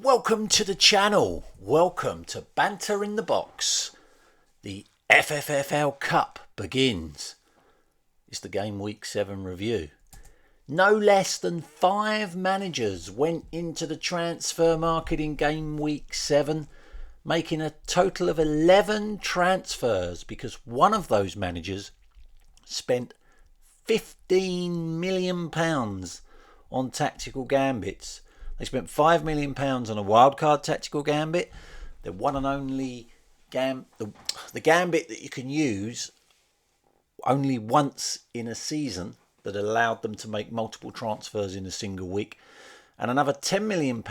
Welcome to the channel. Welcome to Banter in the Box. The FFFL Cup begins. It's the game week 7 review. No less than 5 managers went into the transfer market in game week 7, making a total of 11 transfers because one of those managers spent £15 million on tactical gambits. They spent £5 million on a wildcard tactical gambit. The one and only the gambit that you can use only once in a season that allowed them to make multiple transfers in a single week. And another £10 million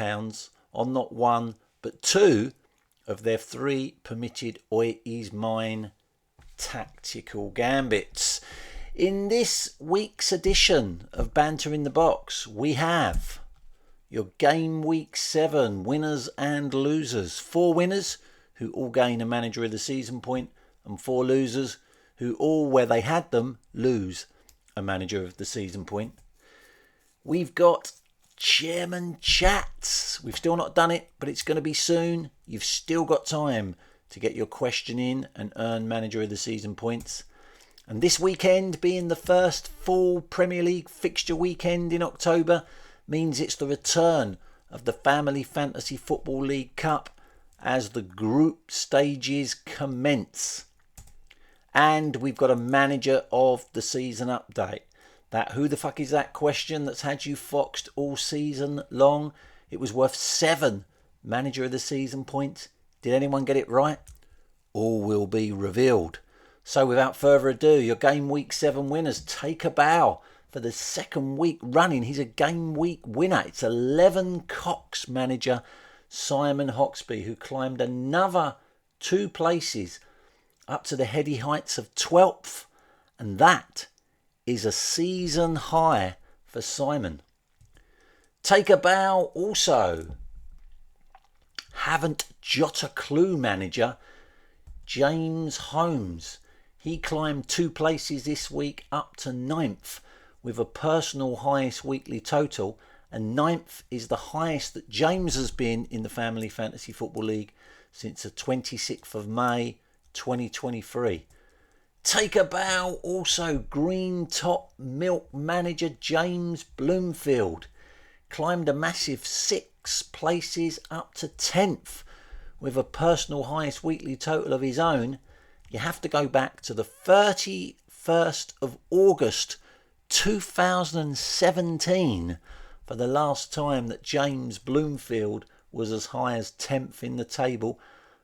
on not one but 2 of their 3 permitted Oi Is Mine tactical gambits. In this week's edition of Banter in the Box, we have your game week 7 winners and losers. 4 winners who all gain a manager of the season point, and 4 losers who all, where they had them, lose a manager of the season point. We've got chairman chats. We've still not done it, but it's going to be soon. You've still got time to get your question in and earn manager of the season points. And this weekend, being the first full Premier League fixture weekend in October, means it's the return of the Family Fantasy Football League Cup as the group stages commence. And we've got a manager of the season update. That who the fuck is that question that's had you foxed all season long? It was worth 7 manager of the season points. Did anyone get it right? All will be revealed. So without further ado, your game week 7 winners take a bow. For the second week running, he's a game week winner. It's 11 Cox manager Simon Hoxby, who climbed another 2 places up to the heady heights of 12th. And that is a season high for Simon. Take a bow also. Haven't jot a clue manager James Holmes. He climbed 2 places this week up to 9th. With a personal highest weekly total, and 9th is the highest that James has been in the Family Fantasy Football League since the 26th of May 2023. Take a bow also, Green Top Milk manager James Bloomfield climbed a massive 6 places up to 10th with a personal highest weekly total of his own. You have to go back to the 31st of August 2017 for the last time that James Bloomfield was as high as 10th in the table.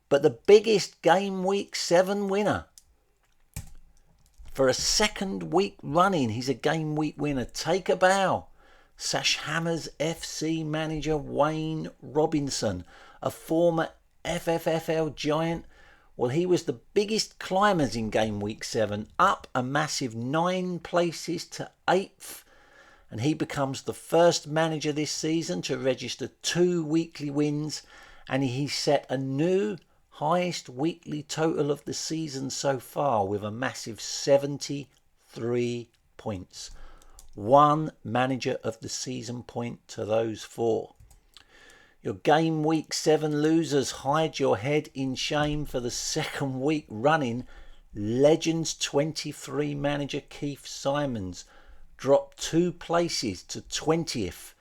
But the biggest game week 7 winner for a second week running, he's a game week winner. Take a bow. Sash Hammers FC manager Wayne Robinson, a former FFFL giant. Well, he was the biggest climbers in game week 7, up a massive 9 places to 8th. And he becomes the first manager this season to register 2 weekly wins. And he set a new highest weekly total of the season so far with a massive 73 points. 1 manager of the season point to those 4. Your game week 7 losers, hide your head in shame for the second week running. Legends 23 manager Keith Simons dropped 2 places to 20th.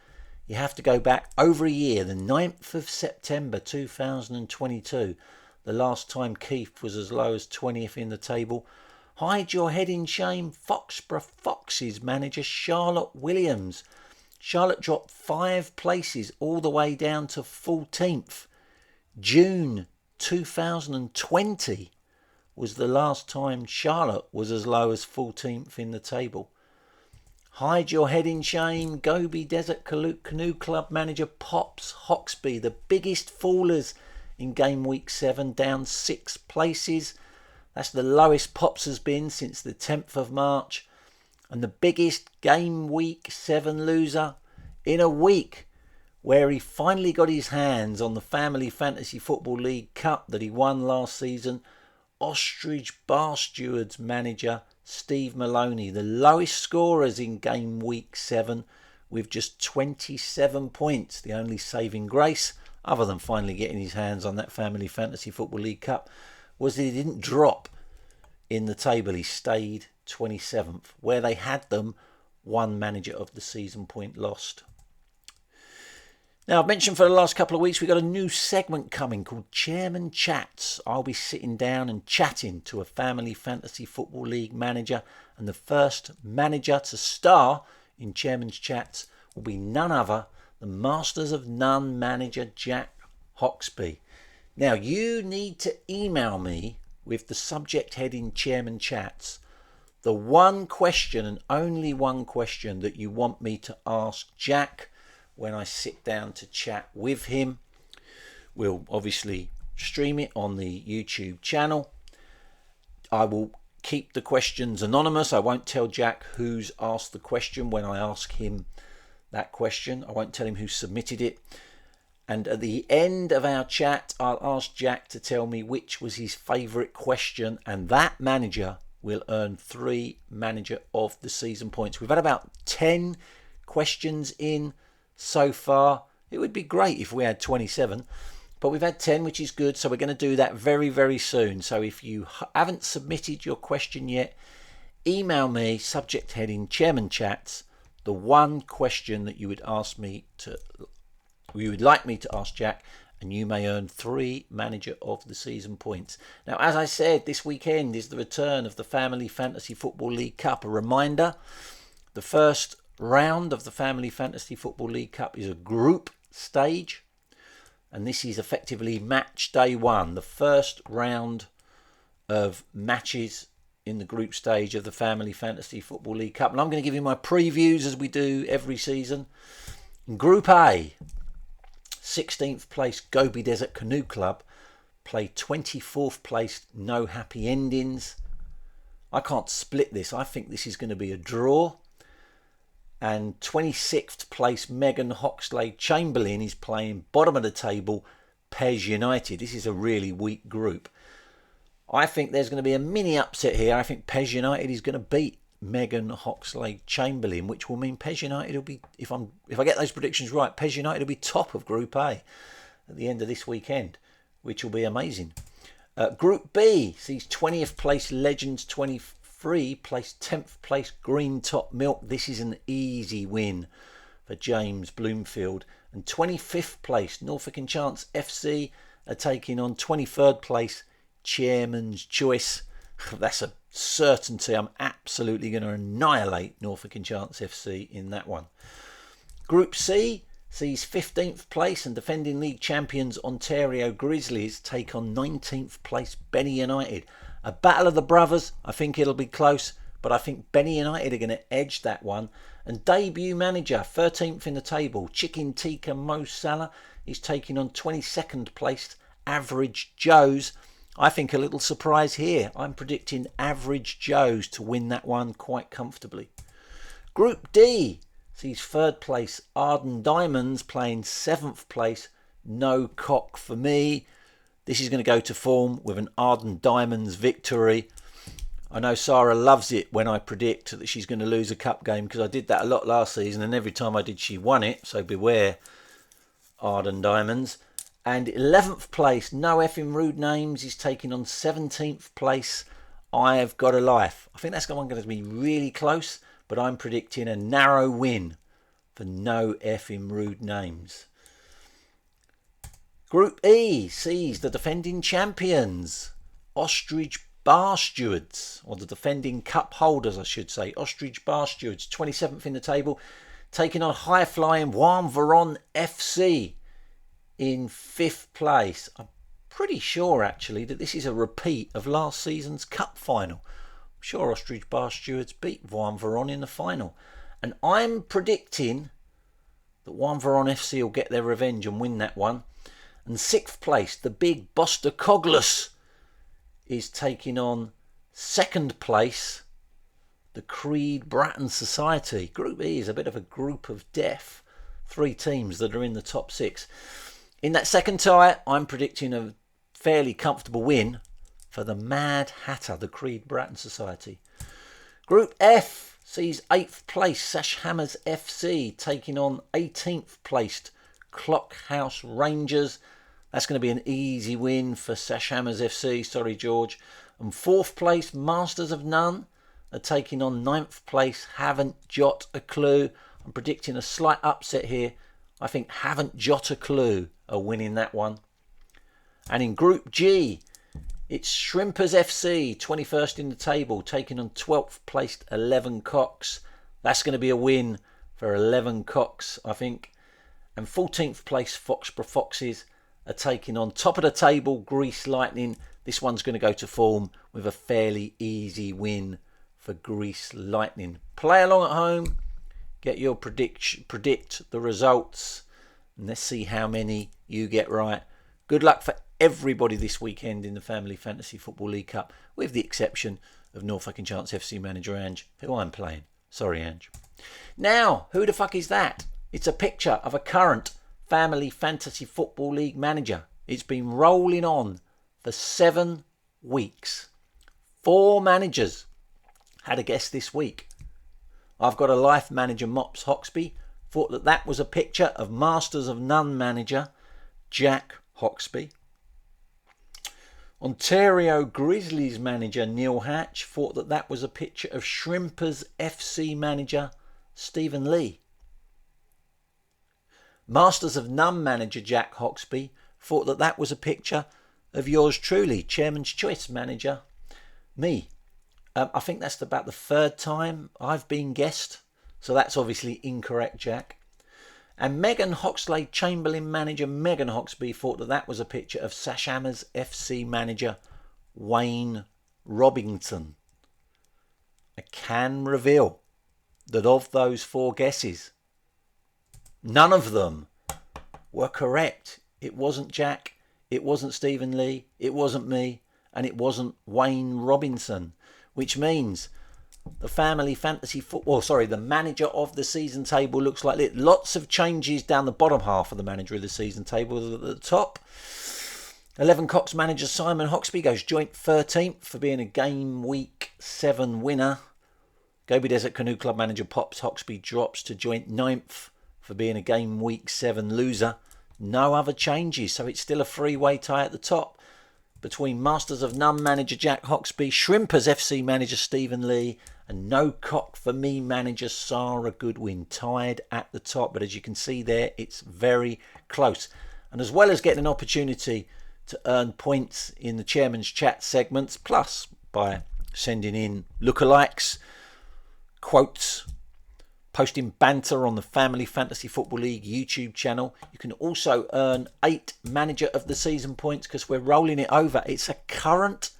You have to go back over a year, the 9th of September 2022. The last time Keith was as low as 20th in the table. Hide your head in shame, Foxborough Foxes manager Charlotte Williams. Charlotte dropped 5 places all the way down to 14th. June 2020 was the last time Charlotte was as low as 14th in the table. Hide your head in shame, Gobi Desert Canoe Club manager Pops Hoxby, the biggest fallers in game week 7, down 6 places. That's the lowest Pops has been since the 10th of March. And the biggest game week 7 loser in a week where he finally got his hands on the Family Fantasy Football League Cup that he won last season. Ostrich Bar Stewards manager Steve Maloney, the lowest scorers in game week 7 with just 27 points. The only saving grace, other than finally getting his hands on that Family Fantasy Football League Cup, was that he didn't drop in the table. He stayed 27th, where they had them one manager of the season point lost. Now, I've mentioned for the last couple of weeks we've got a new segment coming called Chairman Chats. I'll be sitting down and chatting to a Family Fantasy Football League manager, and the first manager to star in Chairman's Chats will be none other than Masters of None manager Jack Hoxby. Now, you need to email me with the subject heading Chairman Chats the one question and only one question that you want me to ask Jack when I sit down to chat with him. We'll obviously stream it on the YouTube channel. I will keep the questions anonymous. I won't tell Jack who's asked the question when I ask him that question. I won't tell him who submitted it. And at the end of our chat, I'll ask Jack to tell me which was his favourite question, and that manager will earn 3 manager of the season points. We've had about 10 questions in so far. It would be great if we had 27, but we've had 10, which is good. So we're going to do that very, very soon. So if you haven't submitted your question yet, email me, subject heading Chairman Chats, the one question that you would like me to ask Jack, and you may earn 3 manager of the season points. Now, as I said, this weekend is the return of the Family Fantasy Football League Cup. A reminder, the first round of the Family Fantasy Football League Cup is a group stage, and this is effectively match day 1, the first round of matches in the group stage of the Family Fantasy Football League Cup. And I'm going to give you my previews as we do every season. In Group A, 16th place Gobi Desert Canoe Club play 24th place No Happy Endings. I can't split this. I think this is going to be a draw. And 26th place Megan Hoxlade Chamberlain is playing bottom of the table Pez United. This is a really weak group. I think there's going to be a mini upset here. I think Pez United is going to beat Megan Hoxlade Chamberlain, which will mean Pez United will be, if I get those predictions right, Pez United will be top of Group A at the end of this weekend, which will be amazing. Group B sees 20th place Legends 23 place 10th place Green Top Milk. This is an easy win for James Bloomfield. And 25th place Norfolk and Chance FC are taking on 23rd place Chairman's Choice. That's a certainty. I'm absolutely going to annihilate Norfolk and Chance FC in that one. Group C sees 15th place and defending league champions Ontario Grizzlies take on 19th place Benny United. A battle of the brothers. I think it'll be close, but I think Benny United are going to edge that one. And debut manager, 13th in the table, Chicken Tikka Mo Salah, is taking on 22nd placed Average Joe's. I think a little surprise here. I'm predicting Average Joe's to win that one quite comfortably. Group D sees 3rd place Arden Diamonds playing 7th place No Cock For Me. This is going to go to form with an Arden Diamonds victory. I know Sarah loves it when I predict that she's going to lose a cup game, because I did that a lot last season, and every time I did she won it, so beware Arden Diamonds. And 11th place, No Effing Rude Names, is taking on 17th place I've Got a Life. I think that's going to be really close, but I'm predicting a narrow win for No Effing Rude Names. Group E sees the defending champions, Ostrich Bar Stewards, or the defending cup holders, I should say, Ostrich Bar Stewards, 27th in the table, taking on high-flying Juan Veron FC in 5th place. I'm pretty sure, actually, that this is a repeat of last season's cup final. I'm sure Ostrich Bar Stewards beat Juan Veron in the final. And I'm predicting that Juan Veron FC will get their revenge and win that one. And 6th place, the big Boster Cogless, is taking on 2nd place, the Creed Bratton Society. Group E is a bit of a group of death. 3 teams that are in the top 6. In that second tie, I'm predicting a fairly comfortable win for the Mad Hatter, the Creed Bratton Society. Group F sees 8th place Sash Hammers FC taking on 18th placed Clockhouse Rangers. That's going to be an easy win for Sashamas FC. Sorry, George. And 4th place, Masters of None are taking on 9th place, Haven't Jot a Clue. I'm predicting a slight upset here. I think Haven't Jot a Clue are winning that one. And in Group G, it's Shrimpers FC, 21st in the table, taking on 12th placed 11 Cocks. That's going to be a win for 11 Cocks, I think. And 14th place Foxborough Foxes are taking on top of the table Grease Lightning. This one's going to go to form with a fairly easy win for Grease Lightning. Play along at home, get your predict the results, and let's see how many you get right. Good luck for everybody this weekend in the Family Fantasy Football League Cup, with the exception of Norfolk and Chance FC manager Ange, who I'm playing. Sorry, Ange. Now, who the fuck is that? It's a picture of a current Family Fantasy Football League manager. It's been rolling on for 7 weeks. 4 managers had a guest this week. I've got a life manager, Mops Hoxby, thought that was a picture of Masters of None manager Jack Hoxby. Ontario Grizzlies manager Neil Hatch thought that was a picture of Shrimpers FC manager Stephen Lee. Masters of None manager Jack Hoxby thought that was a picture of yours truly, Chairman's Choice manager, me. I think that's about the 3rd time I've been guest, so that's obviously incorrect, Jack. And Megan Hoxlade Chamberlain manager Megan Hoxby thought that was a picture of Sashamas FC manager Wayne Robington. I can reveal that of those 4 guesses, none of them were correct. It wasn't Jack, it wasn't Stephen Lee, it wasn't me, and it wasn't Wayne Robinson, which means the Family Fantasy Football, the manager of the season table looks like this. Lots of changes down the bottom half of the manager of the season table. At the top, 11 Cox manager Simon Hoxby goes joint 13th for being a game week 7 winner. Gobi Desert Canoe Club manager Pops Hoxby drops to joint 9th for being a game week 7 loser. No other changes, so it's still a 3-way tie at the top between Masters of None manager Jack Hoxby, Shrimpers FC manager Stephen Lee, and No Cock for Me manager Sarah Goodwin, tied at the top. But as you can see there, it's very close. And as well as getting an opportunity to earn points in the Chairman's Chat segments, plus by sending in lookalikes, quotes, posting banter on the Family Fantasy Football League YouTube channel, you can also earn 8 Manager of the Season points because we're rolling it over. It's a current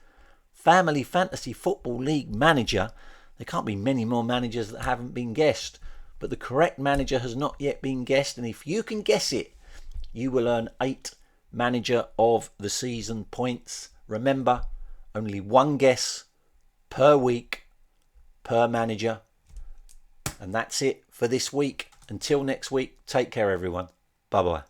Family Fantasy Football League manager. There can't be many more managers that haven't been guessed, but the correct manager has not yet been guessed, and if you can guess it, you will earn 8 Manager of the Season points. Remember, only 1 guess per week per manager. And that's it for this week. Until next week, take care everyone. Bye bye.